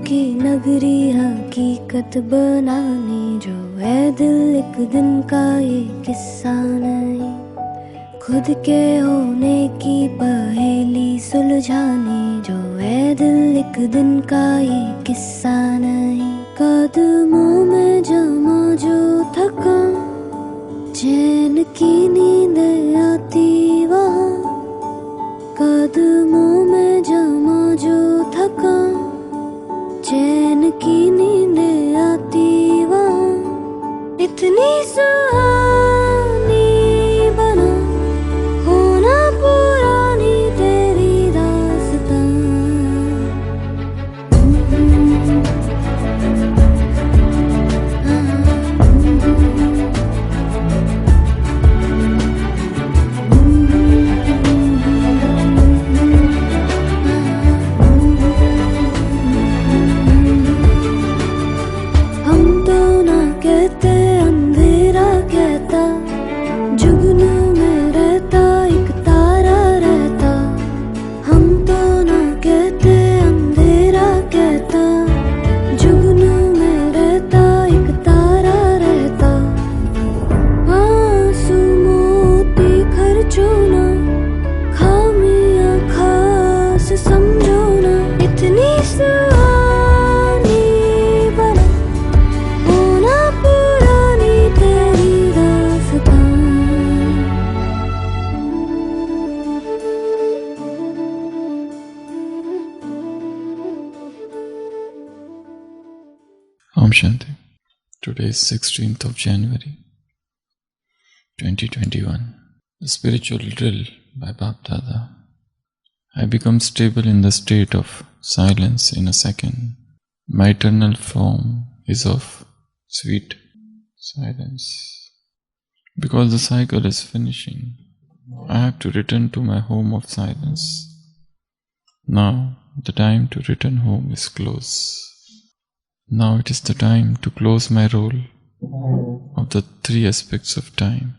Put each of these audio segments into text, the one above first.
की नगरी हकीकत बनाने जो है दिल एक दिन का ये किस्सा नहीं, खुद के होने की पहेली सुलझाने जो है दिल एक दिन का ये किस्सा नहीं। कदमों में जमा जो थका चैन की नींद आती वहाँ, कदमों में जमा जो थका चैन की नींद आती वहाँ, इतनी सुहानी बना होना पुरानी तेरी दास्तां। Om Shanti. Today is 16th of January 2021. The spiritual drill by Bap Dada. I become stable in the state of silence in a second. My eternal form is of sweet silence. Because the cycle is finishing, I have to return to my home of silence. Now the time to return home is close. Now it is the time to close my role of the three aspects of time,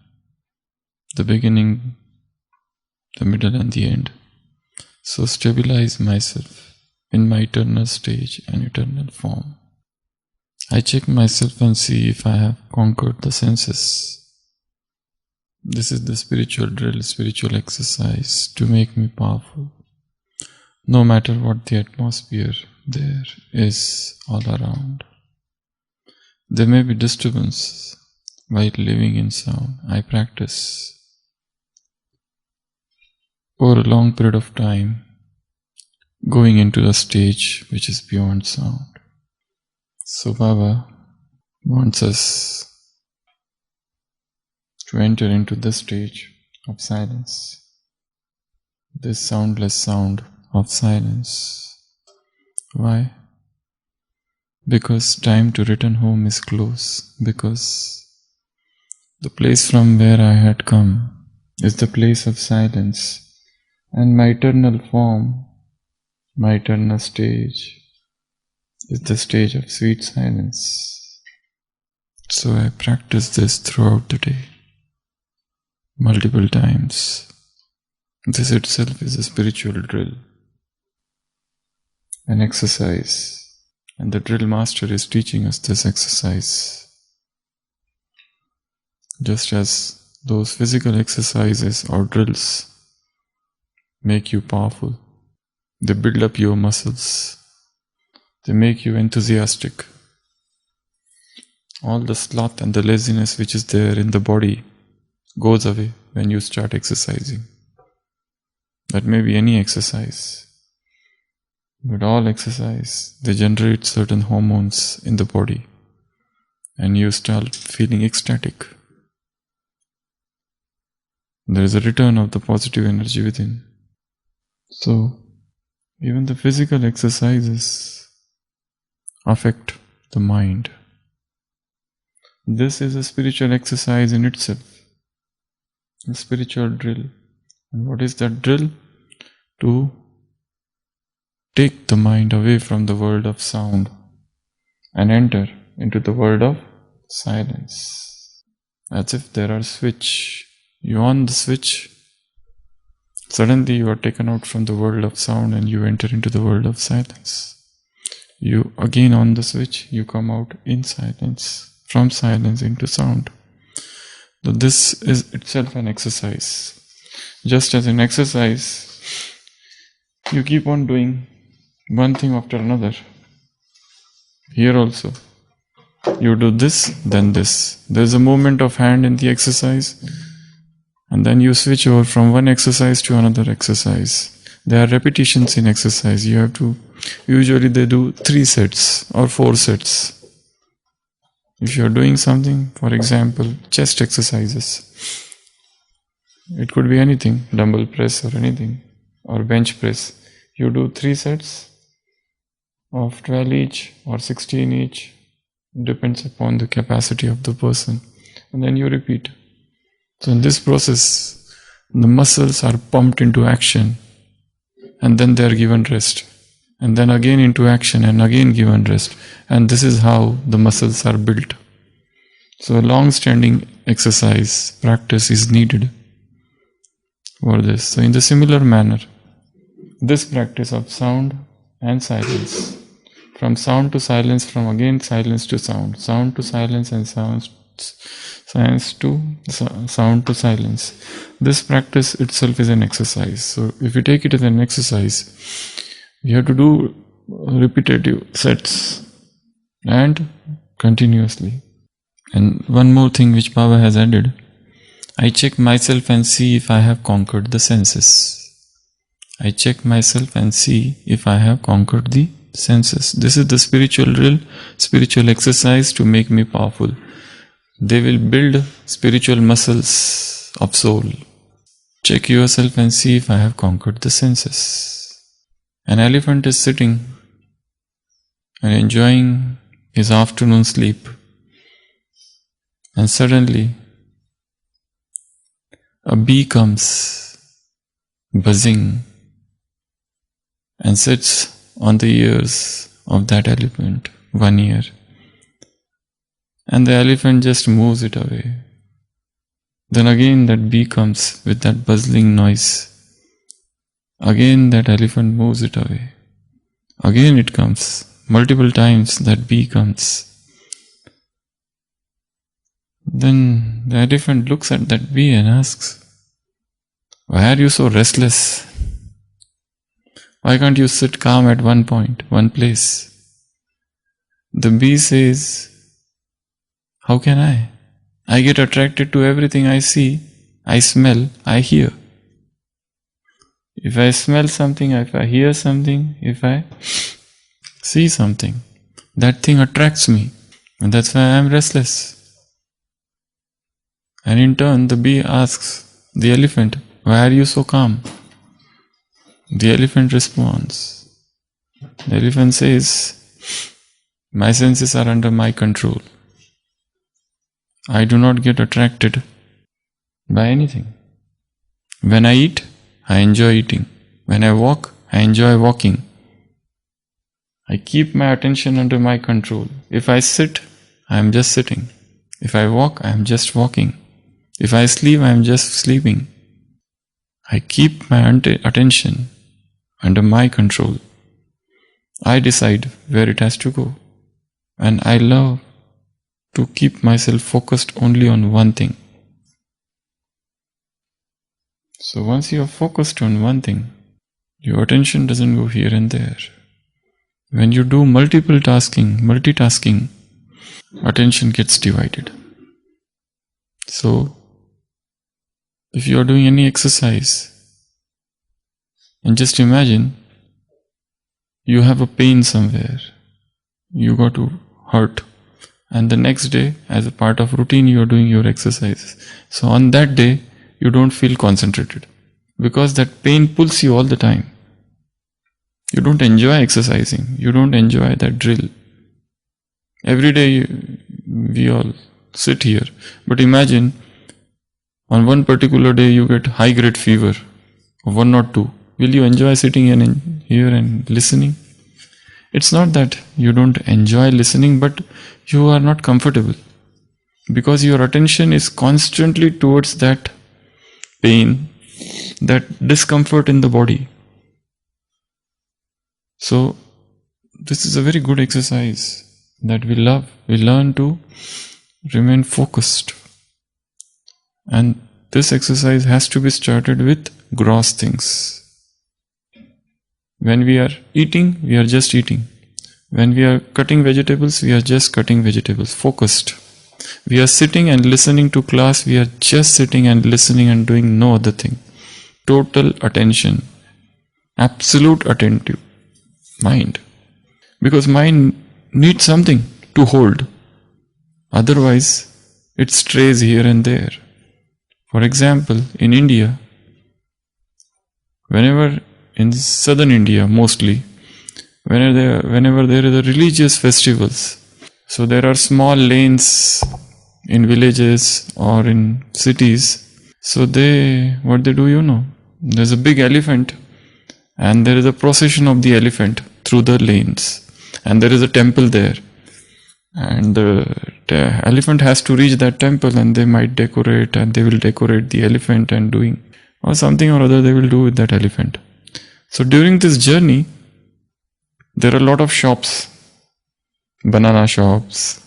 the beginning, the middle and the end. So stabilize myself in my eternal stage and eternal form. I check myself and see if I have conquered the senses. This is the spiritual drill, spiritual exercise to make me powerful. No matter what the atmosphere there is all around. There may be disturbance while living in sound. I practice over a long period of time going into the stage which is beyond sound. So Baba wants us to enter into this stage of silence, this soundless sound of silence. Why? Because time to return home is close, because the place from where I had come is the place of silence, and my eternal form, my eternal stage is the stage of sweet silence. So I practice this throughout the day, multiple times. This itself is a spiritual drill, an exercise, and the drill master is teaching us this exercise. Just as those physical exercises or drills make you powerful, they build up your muscles, they make you enthusiastic. All the sloth and the laziness which is there in the body goes away when you start exercising. That may be any exercise. But all exercise, they generate certain hormones in the body and you start feeling ecstatic. There is a return of the positive energy within. So, even the physical exercises affect the mind. This is a spiritual exercise in itself, a spiritual drill. And what is that drill? To take the mind away from the world of sound and enter into the world of silence. As if there are switch. You on the switch, suddenly you are taken out from the world of sound and you enter into the world of silence. You again on the switch, you come out in silence, from silence into sound. So this is itself an exercise. Just as an exercise, you keep on doing one thing after another. Here also, you do this, then this. There's a movement of hand in the exercise, and then you switch over from one exercise to another exercise. There are repetitions in exercise. You have to, usually they do 3 sets or 4 sets. If you are doing something, for example, chest exercises, it could be anything, dumbbell press or anything, or bench press. You do 3 sets of 12 each or 16 each, depends upon the capacity of the person, and then you repeat. So in this process, the muscles are pumped into action, and then they are given rest, and then again into action and again given rest, and this is how the muscles are built. So a long-standing exercise practice is needed for this. So in the similar manner, this practice of sound and silence, from sound to silence, from again silence to sound to silence, and silence to sound to silence. This practice itself is an exercise. So if you take it as an exercise, you have to do repetitive sets and continuously. And one more thing which Baba has added, I check myself and see if I have conquered the senses. I check myself and see if I have conquered the senses. This is the spiritual drill, spiritual exercise to make me powerful. They will build spiritual muscles of soul. Check yourself and see if I have conquered the senses. An elephant is sitting and enjoying his afternoon sleep, and suddenly a bee comes buzzing and sits on the ears of that elephant, one ear, and the elephant just moves it away. Then again that bee comes with that buzzing noise. Again that elephant moves it away. Again it comes. Multiple times that bee comes. Then the elephant looks at that bee and asks, "Why are you so restless? Why can't you sit calm at one point, one place?" The bee says, "How can I? I get attracted to everything I see, I smell, I hear. If I smell something, if I hear something, if I see something, that thing attracts me, and that's why I am restless." And in turn, the bee asks the elephant, "Why are you so calm?" The elephant responds. The elephant says, "My senses are under my control. I do not get attracted by anything. When I eat, I enjoy eating. When I walk, I enjoy walking. I keep my attention under my control. If I sit, I am just sitting. If I walk, I am just walking. If I sleep, I am just sleeping. I keep my attention under my control. I decide where it has to go. And I love to keep myself focused only on one thing." So once you are focused on one thing, your attention doesn't go here and there. When you do multitasking, attention gets divided. So if you are doing any exercise, and just imagine you have a pain somewhere, you got to hurt, and the next day, as a part of routine, you are doing your exercises. So on that day, you don't feel concentrated, because that pain pulls you all the time. You don't enjoy exercising, you don't enjoy that drill. Every day we all sit here, but imagine on one particular day you get high grade fever of 102. Will you enjoy sitting in here and listening? It's not that you don't enjoy listening, but you are not comfortable, because your attention is constantly towards that pain, that discomfort in the body. So this is a very good exercise that we love. We learn to remain focused. And this exercise has to be started with gross things. When we are eating, we are just eating. When we are cutting vegetables, we are just cutting vegetables, focused. We are sitting and listening to class, we are just sitting and listening and doing no other thing. Total attention, absolute attentive mind. Because mind needs something to hold. Otherwise, it strays here and there. For example, in India, whenever in southern India mostly, whenever there are the religious festivals, so there are small lanes in villages or in cities. So what they do, there's a big elephant and there is a procession of the elephant through the lanes. And there is a temple there. And the elephant has to reach that temple, and they might decorate, and they will decorate the elephant and doing, or something or other they will do with that elephant. So during this journey, there are a lot of shops, banana shops,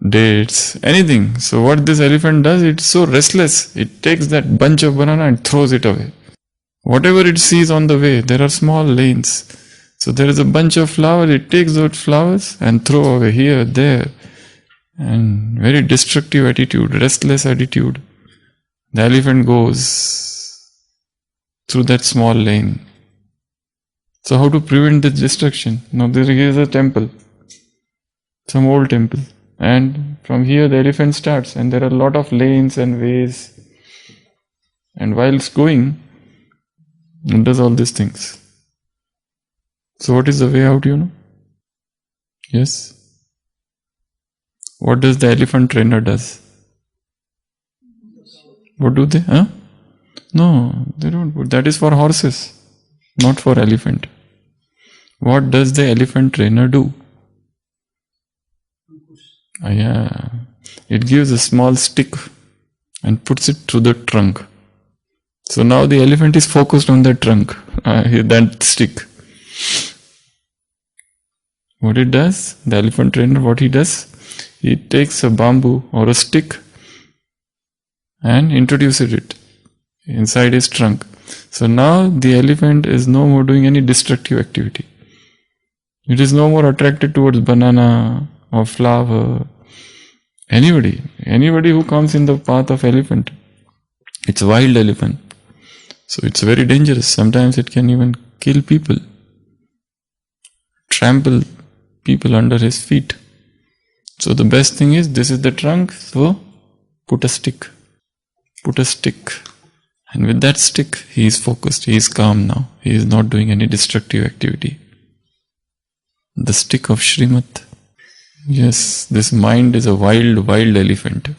dates, anything. So what this elephant does, it's so restless. It takes that bunch of banana and throws it away. Whatever it sees on the way, there are small lanes. So there is a bunch of flowers, it takes those flowers and throw away here, there. And very destructive attitude, restless attitude. The elephant goes through that small lane. So how to prevent this destruction? Now there is a temple, some old temple. And from here the elephant starts, and there are a lot of lanes and ways. And while it's going, it does all these things. So what is the way out, Yes? What does the elephant trainer does? What do they? No, they don't. That is for horses, not for elephant. What does the elephant trainer do? It gives a small stick and puts it through the trunk. So now the elephant is focused on the trunk, that stick. What it does, the elephant trainer, what he does, he takes a bamboo or a stick and introduces it inside his trunk. So now the elephant is no more doing any destructive activity. It is no more attracted towards banana or flower. Anybody who comes in the path of elephant, it's a wild elephant. So it's very dangerous. Sometimes it can even kill people, trample people under his feet. So the best thing is, this is the trunk, so put a stick. And with that stick, he is focused, he is calm now. He is not doing any destructive activity. The stick of Srimad. Yes, this mind is a wild elephant.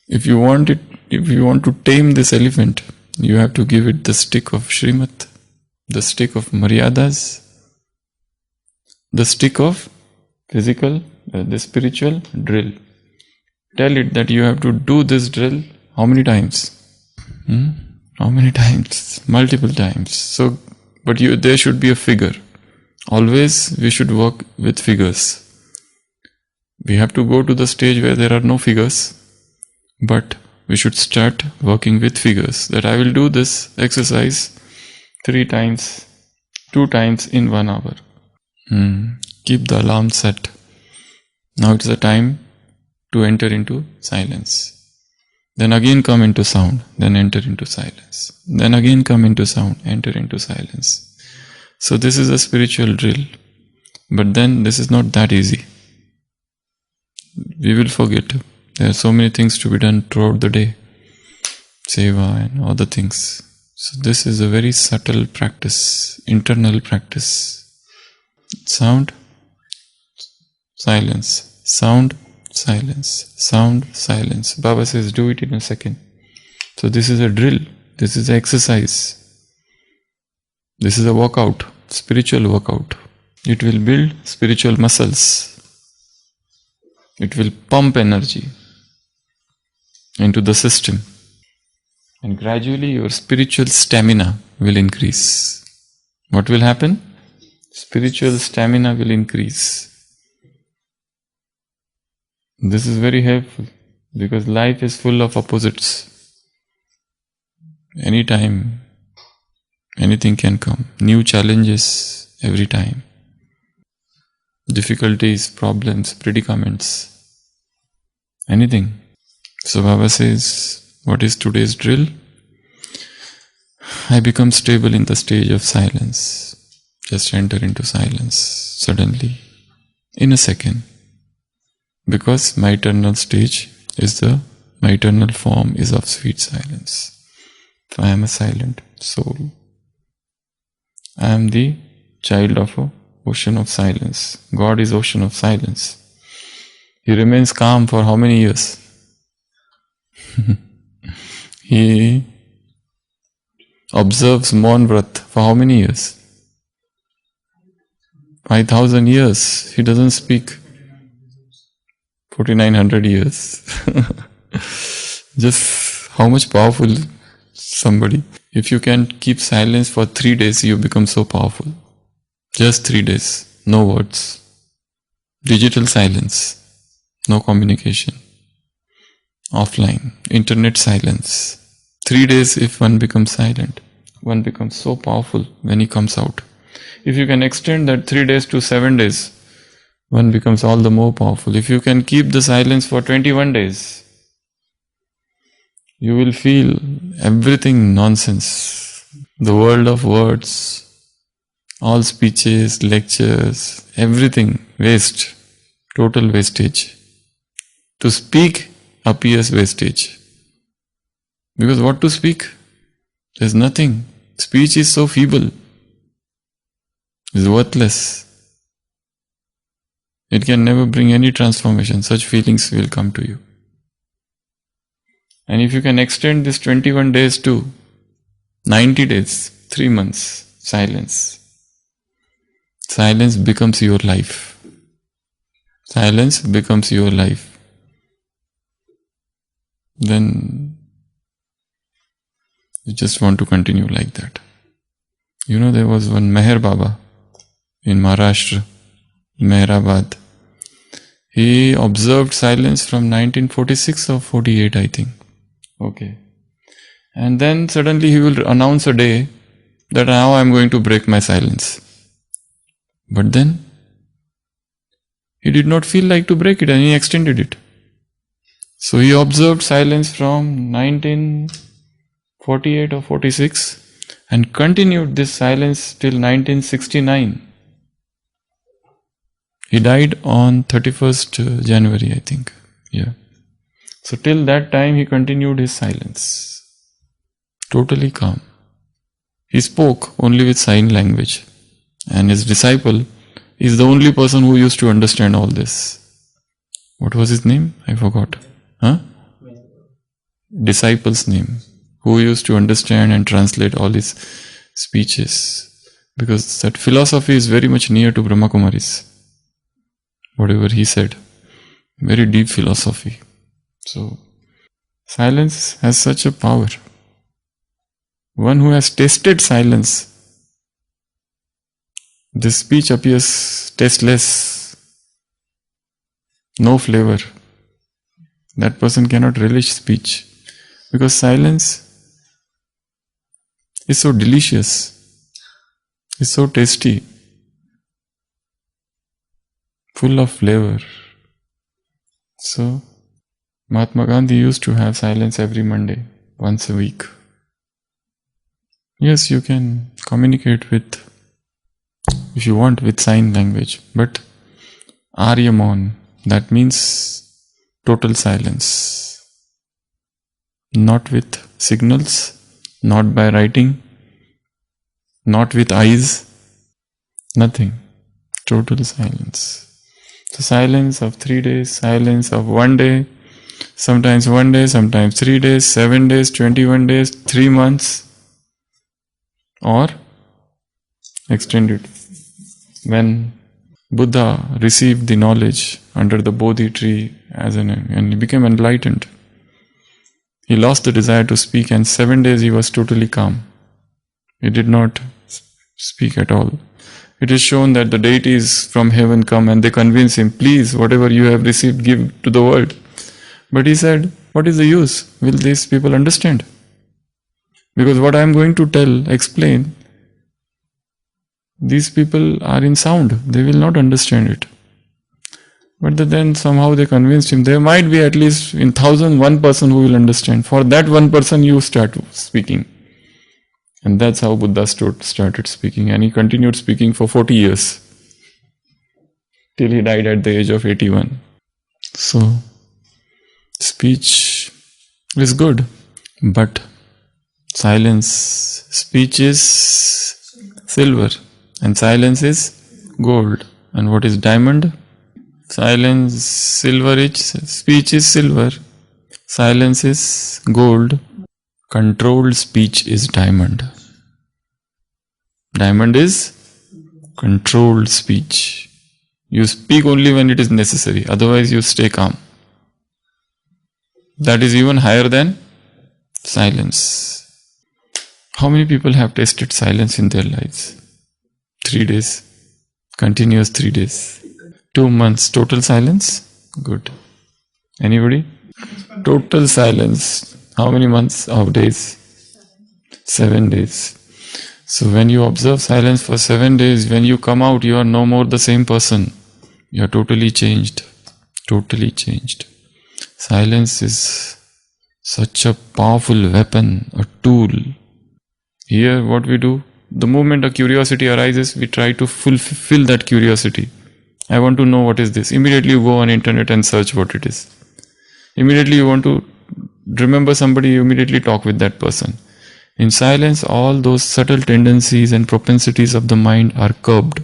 If you want to tame this elephant, you have to give it the stick of Srimad, the stick of Maryadas, the stick of physical, the spiritual drill. Tell it that you have to do this drill how many times? How many times? Multiple times. So, but there should be a figure. Always we should work with figures. We have to go to the stage where there are no figures, but we should start working with figures. That I will do this exercise 3 times, 2 times in 1 hour. Keep the alarm set. Now it's the time to enter into silence. Then again come into sound, then enter into silence. Then again come into sound, enter into silence. So this is a spiritual drill. But then this is not that easy. We will forget. There are so many things to be done throughout the day. Seva and other things. So this is a very subtle practice, internal practice. Sound, silence. Sound, silence. Sound, silence. Baba says, do it in a second. So this is a drill. This is an exercise. This is a workout, spiritual workout. It will build spiritual muscles. It will pump energy into the system. And gradually your spiritual stamina will increase. What will happen? spiritual stamina will increase. This is very helpful because life is full of opposites. Anytime, anything can come. New challenges every time. Difficulties, problems, predicaments, anything. So Baba says, what is today's drill? I become stable in the stage of silence. Just enter into silence suddenly, in a second. Because my eternal form is of sweet silence. So I am a silent soul. I am the child of an ocean of silence. God is ocean of silence. He remains calm for how many years? He observes Maun Vrat for how many years? 5,000 years. He doesn't speak. 4,900 years. Just how much powerful somebody. If you can keep silence for 3 days, you become so powerful. Just 3 days. No words. Digital silence. No communication. Offline. Internet silence. 3 days if one becomes silent. One becomes so powerful when he comes out. If you can extend that 3 days to 7 days, one becomes all the more powerful. If you can keep the silence for 21 days, you will feel everything nonsense. The world of words, all speeches, lectures, everything waste, total wastage. To speak appears wastage. Because what to speak? There's nothing. Speech is so feeble. It's worthless. It can never bring any transformation. Such feelings will come to you. And if you can extend this 21 days to 90 days, 3 months, silence. Silence becomes your life. Silence becomes your life. Then you just want to continue like that. You know, there was one Meher Baba in Maharashtra, Mehrabad. He observed silence from 1946 or 48, I think. Okay. And then suddenly he will announce a day that now I am going to break my silence. But then he did not feel like to break it and he extended it. So he observed silence from 1948 or 46 and continued this silence till 1969. He died on 31st January, I think. Yeah. So till that time he continued his silence. Totally calm. He spoke only with sign language. And his disciple is the only person who used to understand all this. What was his name? I forgot. Disciple's name. Who used to understand and translate all his speeches. Because that philosophy is very much near to Brahma Kumari's. Whatever he said. Very deep philosophy. So, silence has such a power. One who has tasted silence, this speech appears tasteless, no flavor. That person cannot relish speech because silence is so delicious, is so tasty, full of flavor. So, Mahatma Gandhi used to have silence every Monday, once a week. Yes, you can communicate with, if you want, with sign language, but Aryamon, that means total silence. Not with signals, not by writing, not with eyes, nothing. Total silence. So silence of 3 days, silence of 1 day, sometimes 1 day, sometimes 3 days, 7 days, 21 days, 3 months, or extended. When Buddha received the knowledge under the Bodhi tree and he became enlightened, he lost the desire to speak and 7 days he was totally calm. He did not speak at all. It is shown that the deities from heaven come and they convince him, please, whatever you have received, give to the world. But he said, what is the use? Will these people understand? Because what I am going to explain, these people are in sound. They will not understand it. But then somehow they convinced him, there might be at least in 1,000 one person who will understand. For that one person you start speaking. And that's how Buddha started speaking. And he continued speaking for 40 years. Till he died at the age of 81. So, speech is good. But speech is silver. And silence is gold. And what is diamond? Speech is silver. Silence is gold. Controlled speech is diamond. Diamond is controlled speech. You speak only when it is necessary, otherwise you stay calm. That is even higher than silence. How many people have tasted silence in their lives? 3 days. Continuous 3 days. 2 months. Total silence? Good. Anybody? Total silence. How many months of days? 7 days. So when you observe silence for 7 days, when you come out, you are no more the same person. You are totally changed. Totally changed. Silence is such a powerful weapon, a tool. Here what we do, the moment a curiosity arises, we try to fulfill that curiosity. I want to know what is this. Immediately you go on internet and search what it is. Immediately you want to remember somebody, you immediately talk with that person. In silence, all those subtle tendencies and propensities of the mind are curbed.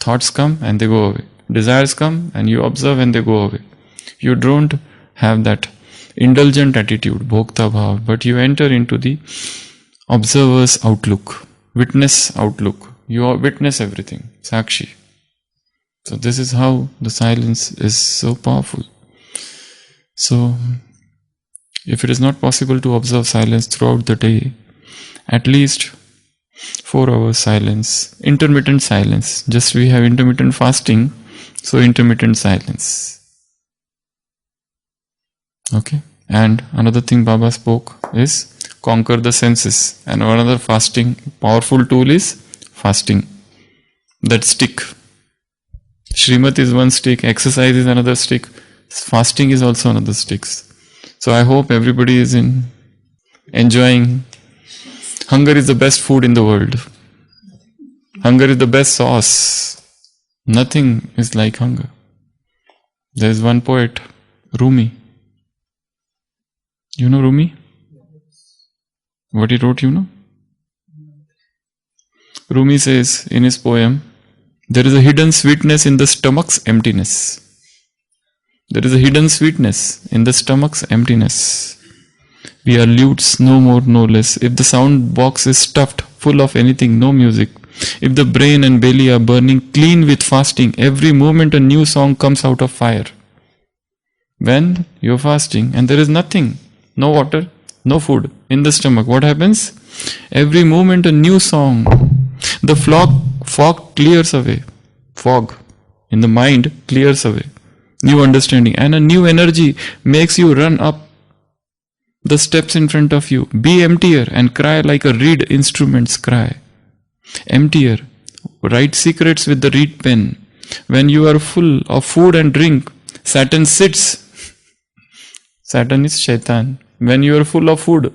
Thoughts come and they go away. Desires come and you observe and they go away. You don't have that indulgent attitude, bhokta bhav, but you enter into the observer's outlook, witness outlook. You witness everything, sakshi. So this is how the silence is so powerful. So, if it is not possible to observe silence throughout the day, at least 4 hours silence, intermittent silence. Just we have intermittent fasting, so intermittent silence. Okay. And another thing Baba spoke is conquer the senses. And another powerful tool is fasting. That stick. Srimad is one stick, exercise is another stick, fasting is also another stick. So I hope everybody is enjoying. Hunger is the best food in the world. Hunger is the best sauce. Nothing is like hunger. There is one poet, Rumi. You know Rumi? What he wrote, you know? Rumi says in his poem, there is a hidden sweetness in the stomach's emptiness. There is a hidden sweetness in the stomach's emptiness. We are lutes, no more, no less. If the sound box is stuffed full of anything, no music. If the brain and belly are burning clean with fasting, every moment a new song comes out of fire. When you're fasting and there is nothing, no water, no food in the stomach, what happens? Every moment a new song. The fog clears away. Fog in the mind clears away. New understanding and a new energy makes you run up the steps in front of you. Be emptier and cry like a reed instrument's cry. Emptier. Write secrets with the reed pen. When you are full of food and drink, Satan sits. Satan is Shaitan. When you are full of food,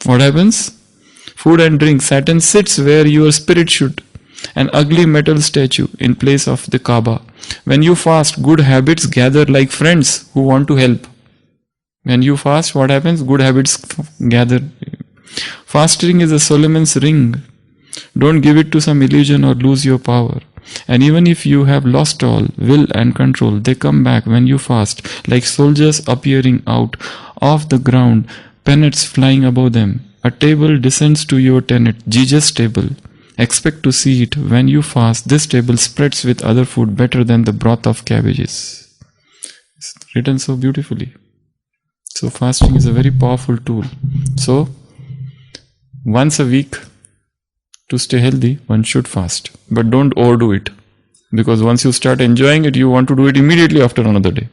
what happens? Food and drink, Satan sits where your spirit should. An ugly metal statue in place of the Kaaba. When you fast, good habits gather like friends who want to help. When you fast, what happens? Good habits gather. Fasting is a Solomon's ring. Don't give it to some illusion or lose your power. And even if you have lost all will and control, they come back when you fast, like soldiers appearing out of the ground, pennants flying above them. A table descends to your tent, Jesus' table. Expect to see it when you fast. This table spreads with other food better than the broth of cabbages. It's written so beautifully. So fasting is a very powerful tool. So once a week, To stay healthy, one should fast. But don't overdo it. Because once you start enjoying it, you want to do it immediately after another day.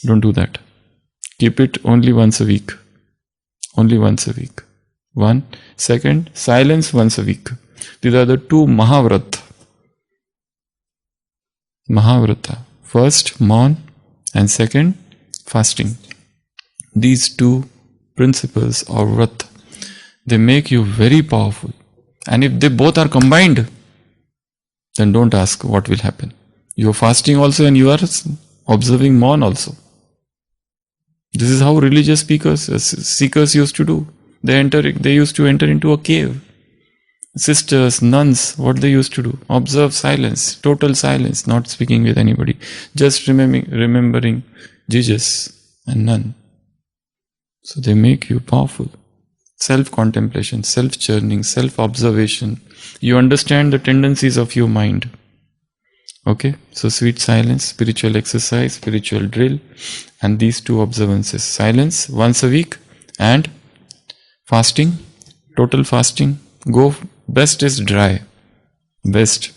Don't do that. Keep it only once a week. Only once a week. One. Second, silence once a week. These are the two Mahavrata. Mahavrata. First, Maun, and second, fasting. These two principles or Vrata, they make you very powerful. And if they both are combined, then don't ask what will happen. You are fasting also and you are observing Maun also. This is how religious seekers used to do. They used to enter into a cave. Sisters, nuns, what they used to do? Observe silence, total silence, not speaking with anybody. Just remembering Jesus and none. So they make you powerful. Self-contemplation, self-churning, self-observation. You understand the tendencies of your mind. Okay? So sweet silence, spiritual exercise, spiritual drill, and these two observances. Silence once a week and fasting, total fasting. Best is dry. Best.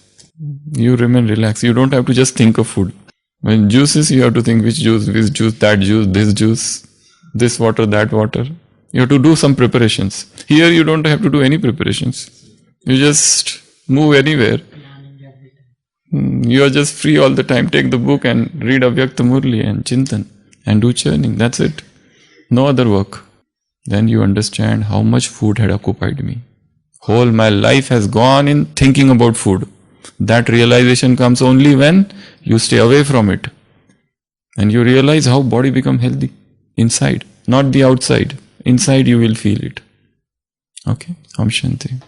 You remain relaxed. You don't have to just think of food. When juices, you have to think which juice, that juice, this juice, this water, that water. You have to do some preparations. Here you don't have to do any preparations. You just move anywhere. You are just free all the time. Take the book and read Avyakt, Murli and Chintan and do churning. That's it. No other work. Then you understand how much food had occupied me. Whole my life has gone in thinking about food. That realization comes only when you stay away from it. And you realize how body become healthy inside, not the outside. Inside you will feel it. Okay? Om Shanti.